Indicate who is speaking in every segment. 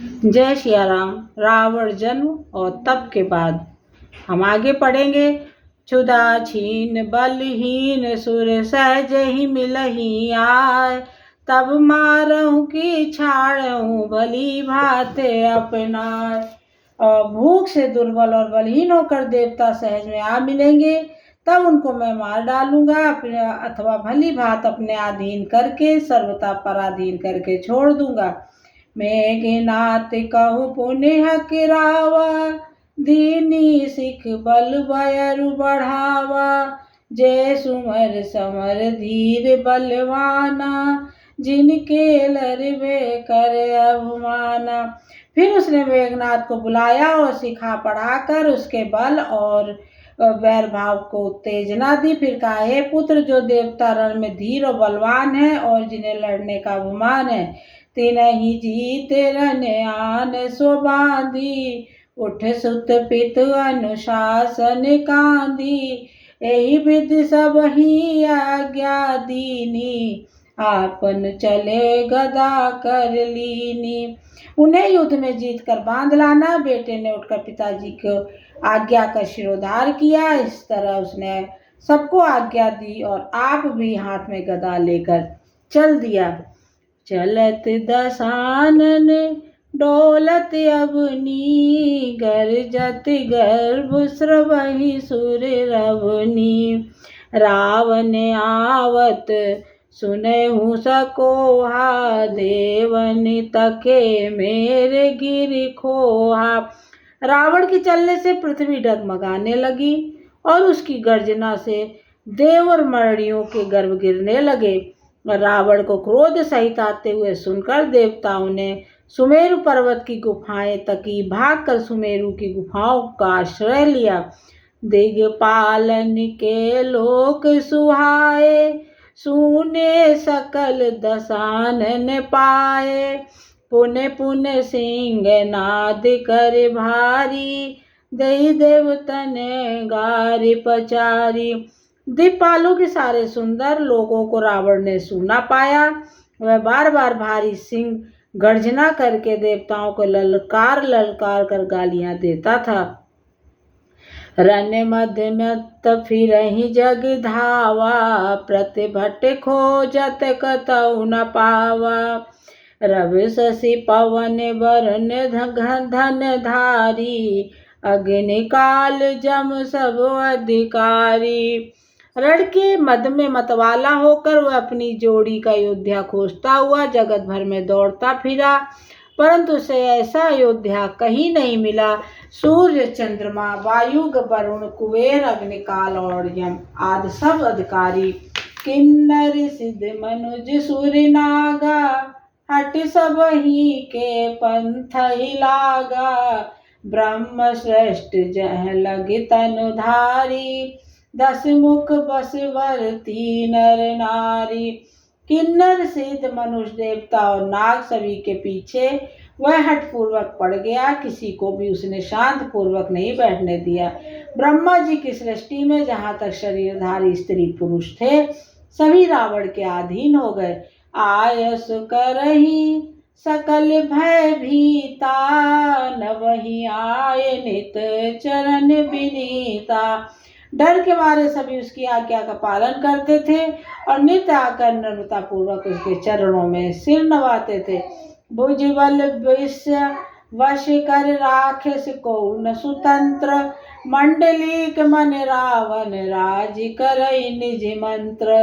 Speaker 1: जय सिया राम। रावण जन्म और तप के बाद हम आगे पढ़ेंगे। क्षुधा छीन बलहीन सुर सहज ही मिलही आय, तब मारहूँ की छाड़हूँ भली भात अपनाय। और भूख से दुर्बल और बलहीन होकर देवता सहज में आ मिलेंगे, तब उनको मैं मार डालूंगा अथवा भली भात अपने अधीन करके सर्वथा पराधीन करके छोड़ दूंगा। मेघनाथ कहु पुनः किरावा, दीनी सिख बल बयरु बढ़ावा। जय सुमर समर धीर बलवाना, जिनके लरबे कर अभिमाना। फिर उसने मेघनाथ को बुलाया और सिखा पढ़ाकर उसके बल और वैर भाव को उत्तेजना दी। फिर कहा, हे पुत्र, जो देवता रण में धीर और बलवान है और जिन्हें लड़ने का अभिमान है, तिनहि जीते रन आन सो बांधी। उठ सुत पित अनुशासन कांधी, एहि विधि सब ही आज्ञा दीनी। आपन चले गदा कर लीनी। उन्हें युद्ध में जीत कर बांध लाना। बेटे ने उठकर पिताजी को आज्ञा का शिरोधार किया। इस तरह उसने सबको आज्ञा दी और आप भी हाथ में गदा लेकर चल दिया। चलत दसानन डोलत अवनी, गरजत गर्भ स्रवहि सुर रवनी। रावण आवत सुनहु सकोहा, देवन तके मेरे गिर खोहा। रावण के चलने से पृथ्वी डगमगाने लगी और उसकी गर्जना से देव और मरणियों के गर्भ गिरने लगे। रावण को क्रोध सहित आते हुए सुनकर देवताओं ने सुमेरु पर्वत की गुफाएं तकी। भागकर सुमेरु की गुफाओं का आश्रय लिया। दिग्पालन के लोक सुहाए, सुने सकल दसानन पाए। पुन पुन सिंह नाद कर भारी, दई देवतन गारि पचारी। दीपालों के सारे सुंदर लोगों को रावण ने सूना पाया। वह बार बार भारी सिंह गर्जना करके देवताओं को ललकार ललकार कर गालियां देता था। रन मध्य मत फिरहि जग धावा, प्रतिभट खोजत कतहु न पावा। रवि शशि पवन वरुण धन धारी, अग्नि काल जम सब अधिकारी। रण के मद में मतवाला होकर वह अपनी जोड़ी का योद्धा खोजता हुआ जगत भर में दौड़ता फिरा, परंतु उसे ऐसा योद्धा कहीं नहीं मिला। सूर्य चंद्रमा वायु वरुण कुबेर अग्निकाल और यम आदि सब अधिकारी, किन्नर सिद्ध मनुज सुर नागा। हट सब ही के पंथ ही लागा, ब्रह्म श्रेष्ठ जह लग तनुधारी। 10 मुख बसवर्ती नर नारी। किन्नर सिद्ध मनुष्य देवता और नाग सभी के पीछे वह हठपूर्वक पड़ गया। किसी को भी उसने शांत पूर्वक नहीं बैठने दिया। ब्रह्मा जी की सृष्टि में जहाँ तक शरीरधारी स्त्री पुरुष थे, सभी रावण के अधीन हो गए। आयस करही सकल भय भीता, न वही आय नित चरण विनीता। डर के मारे सभी उसकी आज्ञा का पालन करते थे और नित्य आकर नम्रता पूर्वक उसके चरणों में सिर नवाते थे। भुजबल विश्व वश कर राखेस को न सुतंत्र, मंडलीक मन रावण राज करई निज मंत्र।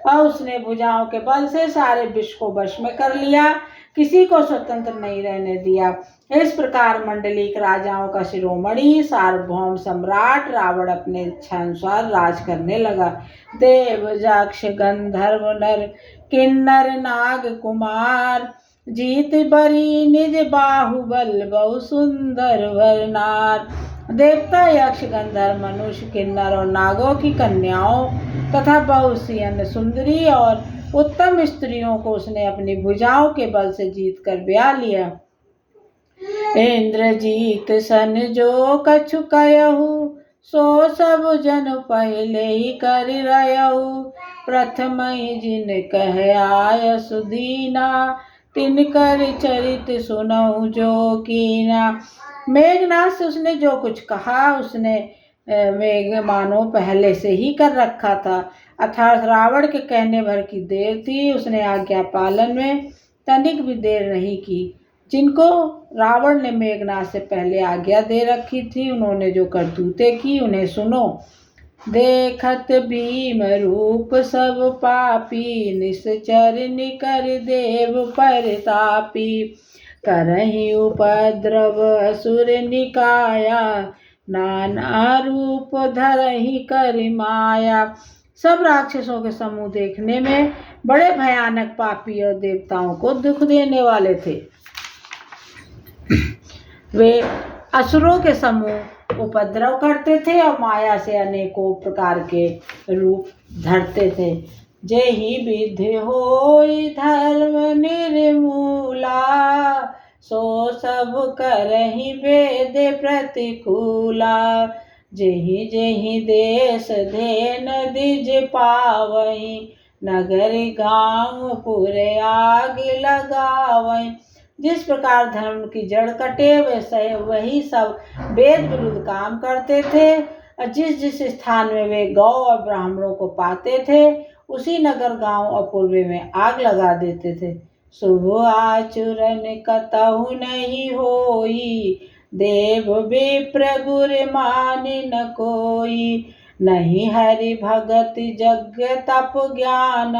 Speaker 1: और उसने भुजाओं के बल से सारे विश्व को वश में कर लिया, किसी को स्वतंत्र नहीं रहने दिया। इस प्रकार मंडलीक राजाओं का शिरोमणि सार्वभौम सम्राट रावण अपने इच्छानुसार राज करने लगा। देव यक्ष गंधर्व नर किन्नर नाग कुमार, जीत बरी निज बाहुबल बहु सुंदर वरनार। देवता यक्ष गंधर्व मनुष्य किन्नर और नागों की कन्याओं तथा बहुत सी अन्य सुंदरी और उत्तम स्त्रियों को उसने अपनी भुजाओं के बल से जीत कर ब्याह लिया। इंद्रजीत सन जो कछु कयहु, सो सब जन पहले ही कर रहु। प्रथम जिन कह आय सुदीना, तिनकर चरित सुनऊ जो कीना। मेघनाथ से उसने जो कुछ कहा उसने मेघ मानो पहले से ही कर रखा था, अर्थात रावण के कहने भर की देर थी। उसने आज्ञा पालन में तनिक भी देर नहीं की। जिनको रावण ने मेघनाथ से पहले आज्ञा दे रखी थी, उन्होंने जो करतूतें की उन्हें सुनो। देखत भीम रूप सब पापी, निश्चर निकर देव परतापी। करहि उपद्रव असुर निकाया, नाना रूप धरहि कर माया। सब राक्षसों के समूह देखने में बड़े भयानक पापी और देवताओं को दुख देने वाले थे। वे असुरों के समूह उपद्रव करते थे और माया से अनेकों प्रकार के रूप धरते थे। जेहि विधि होई धर्म निर्मूला, सो सब करहि वेद प्रतिकूला। जेहि जेहि देश धेन दिज पावई, नगर गांव पुर आग लगावई। जिस प्रकार धर्म की जड़ कटे वही सब वेद विरुद्ध काम करते थे, और जिस जिस स्थान में वे गौ और ब्राह्मणों को पाते थे उसी नगर गांव और पूर्वे में आग लगा देते थे। शुभ आचरण कतहु नहीं होई, देव विप्र गुर मानि न कोई। नहीं हरि भगत यज्ञ तप ज्ञान,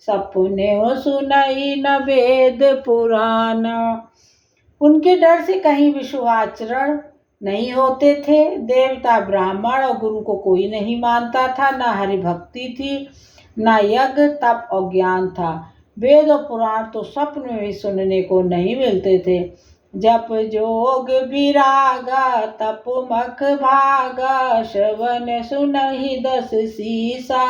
Speaker 1: सपने सुनई न वेद पुराण। उनके डर से कहीं भी शुभ आचरण नहीं होते थे। देवता ब्राह्मण और गुरु को कोई नहीं मानता था। न हरि भक्ति थी, न यज्ञ तप और ज्ञान था। वेद और पुराण तो स्वप्न में भी सुनने को नहीं मिलते थे। जप जोग विरागा, तप मख भागा, श्रवण सुनहि दस सीसा।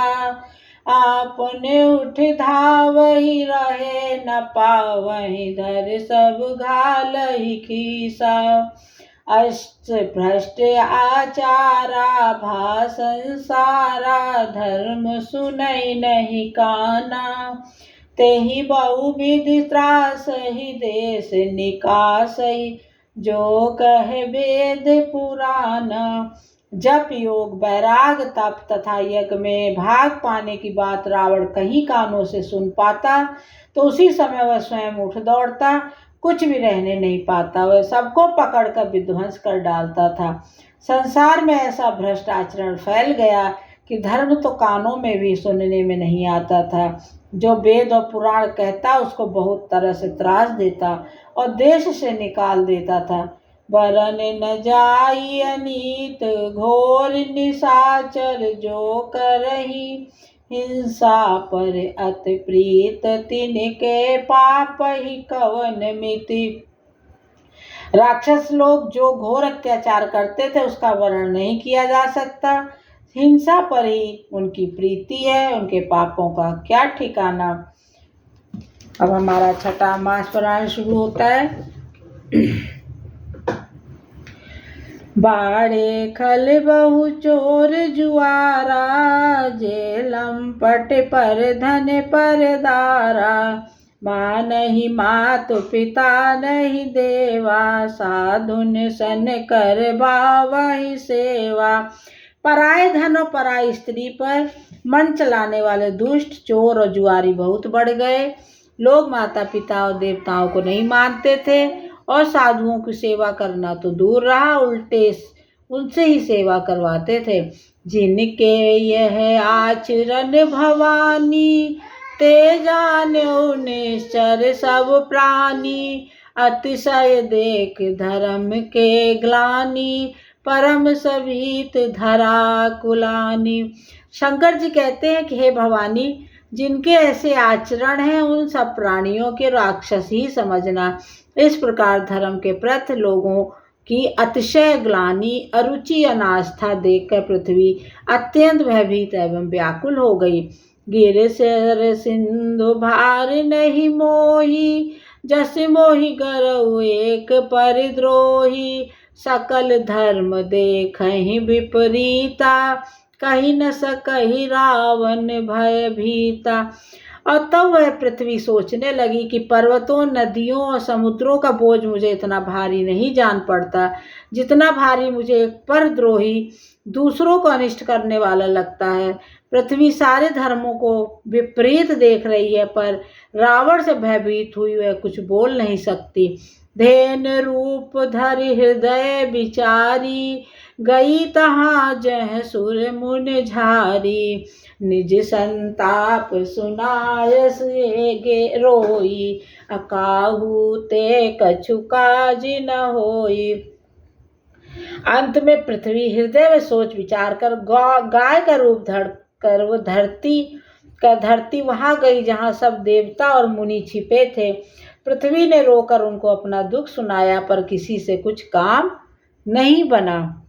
Speaker 1: आपने उठ धावहि रहे न पावहि, धर सब घालहि खीसा। अष्ट भ्रष्ट आचारा, भा संसारा, धर्म सुनई नहीं काना। तेहि बहुविधि त्रासहि, देश निकासहि, जो कहे वेद पुराण। जप योग वैराग तप तथा यज्ञ में भाग पाने की बात रावण कहीं कानों से सुन पाता तो उसी समय वह स्वयं उठ दौड़ता, कुछ भी रहने नहीं पाता। वह सबको पकड़कर विध्वंस कर डालता था। संसार में ऐसा भ्रष्ट आचरण फैल गया कि धर्म तो कानों में भी सुनने में नहीं आता था। जो वेद और पुराण कहता उसको बहुत तरह से त्रास देता और देश से निकाल देता था। वरन न जाई अनीत, घोर निशाचर, जो करही हिंसा पर अति प्रीत। तिनके पाप ही कवन मिति। राक्षस लोग जो घोर अत्याचार करते थे उसका वर्णन नहीं किया जा सकता। हिंसा पर ही उनकी प्रीति है, उनके पापों का क्या ठिकाना। अब हमारा छठा मास पुराण शुरू होता है। बाड़े खल बहु चोर जुआरा, जेलम पट पर धन पर दारा। माँ नहीं मातु पिता नहीं देवा, साधुन सन कर बावहि सेवा। पराए धन और पराई स्त्री पर मन चलाने वाले दुष्ट चोर और जुआरी बहुत बढ़ गए। लोग माता पिता और देवताओं को नहीं मानते थे और साधुओं की सेवा करना तो दूर रहा, उल्टे उनसे ही सेवा करवाते थे। जिनके यह आचरण भवानी, ते जान्यो निश्चर सब प्राणी। अतिशय देख धर्म के ग्लानि, परम सभीत धरा कुलानी। शंकर जी कहते हैं कि हे भवानी, जिनके ऐसे आचरण हैं उन सब प्राणियों के राक्षस ही समझना। इस प्रकार धर्म के प्रति लोगों की अतिशय ग्लानि, अरुचि, अनास्था देखकर पृथ्वी अत्यंत भयभीत एवं व्याकुल हो गई। गिर सिर सिंधु भार नहीं मोही, जस मोहि गरऊ एक परिद्रोही। सकल धर्म देखहि विपरीता, कहि न सकहि रावण भय भीता। और तब वह पृथ्वी सोचने लगी कि पर्वतों, नदियों और समुद्रों का बोझ मुझे इतना भारी नहीं जान पड़ता जितना भारी मुझे एक परद्रोही, दूसरों को अनिष्ट करने वाला लगता है। पृथ्वी सारे धर्मों को विपरीत देख रही है, पर रावण से भयभीत हुई वह कुछ बोल नहीं सकती। धेन रूप धरि हृदय विचारी, गई तहाँ जह सुर मुन झारी। निज संताप सुनायस गे रोई, अकाहू ते कछु काज न होई। अंत में पृथ्वी हृदय में सोच विचार कर गाय का रूप धर कर वो धरती वहां गई जहां सब देवता और मुनि छिपे थे। पृथ्वी ने रोकर उनको अपना दुख सुनाया, पर किसी से कुछ काम नहीं बना।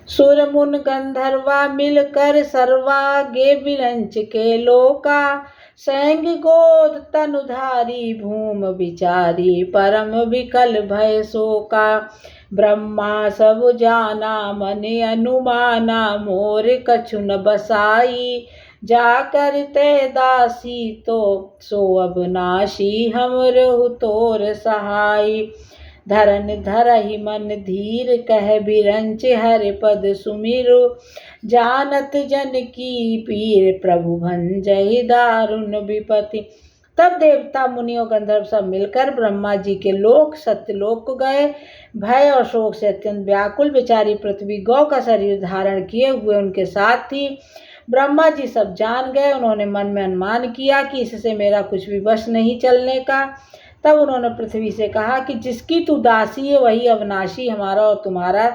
Speaker 1: सुर मुन गंधर्वा मिलकर सर्वा गे विरंच के लोका, सैंग गोद तनुधारी भूम विचारी, परम विकल भय शोका। ब्रह्मा सब जाना मन अनुमाना, मोर कछु न बसाई, जा करते दासी तो सो अबनाशी, हम रहु तोर सहाई। धरन धरहि मन धीर कह बिरंच हरि पद सुमिरु, जानत जन की पीर प्रभु भंजहि दारुण विपति। तब देवता, मुनि और गंधर्व सब मिलकर ब्रह्मा जी के लोक सत्यलोक को गए। भय और शोक से अत्यंत व्याकुल बेचारी पृथ्वी गौ का शरीर धारण किए हुए उनके साथ थी। ब्रह्मा जी सब जान गए। उन्होंने मन में अनुमान किया कि इससे मेरा कुछ भी वश नहीं चलने का। तब उन्होंने पृथ्वी से कहा कि जिसकी तू दासी है वही अविनाशी हमारा और तुम्हारा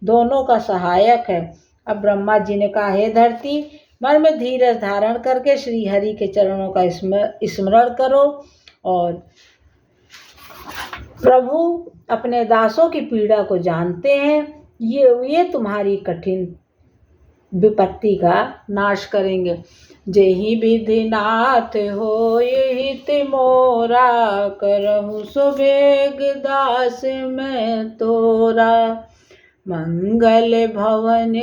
Speaker 1: दोनों का सहायक है। अब ब्रह्मा जी ने कहा, हे धरती, मन में धीरज धारण करके श्री हरि के चरणों का स्मरण करो और प्रभु अपने दासों की पीड़ा को जानते हैं। ये तुम्हारी कठिन विपत्ति का नाश करेंगे। जेहि विधि नाथ होय हित मोरा, करहु सुबेग दास में तोरा। मंगल भवन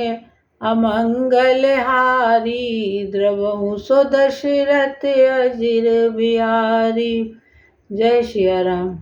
Speaker 1: अमंगल हारी, द्रवहु सो दशरथ अजिर बिहारी। जय श्री राम।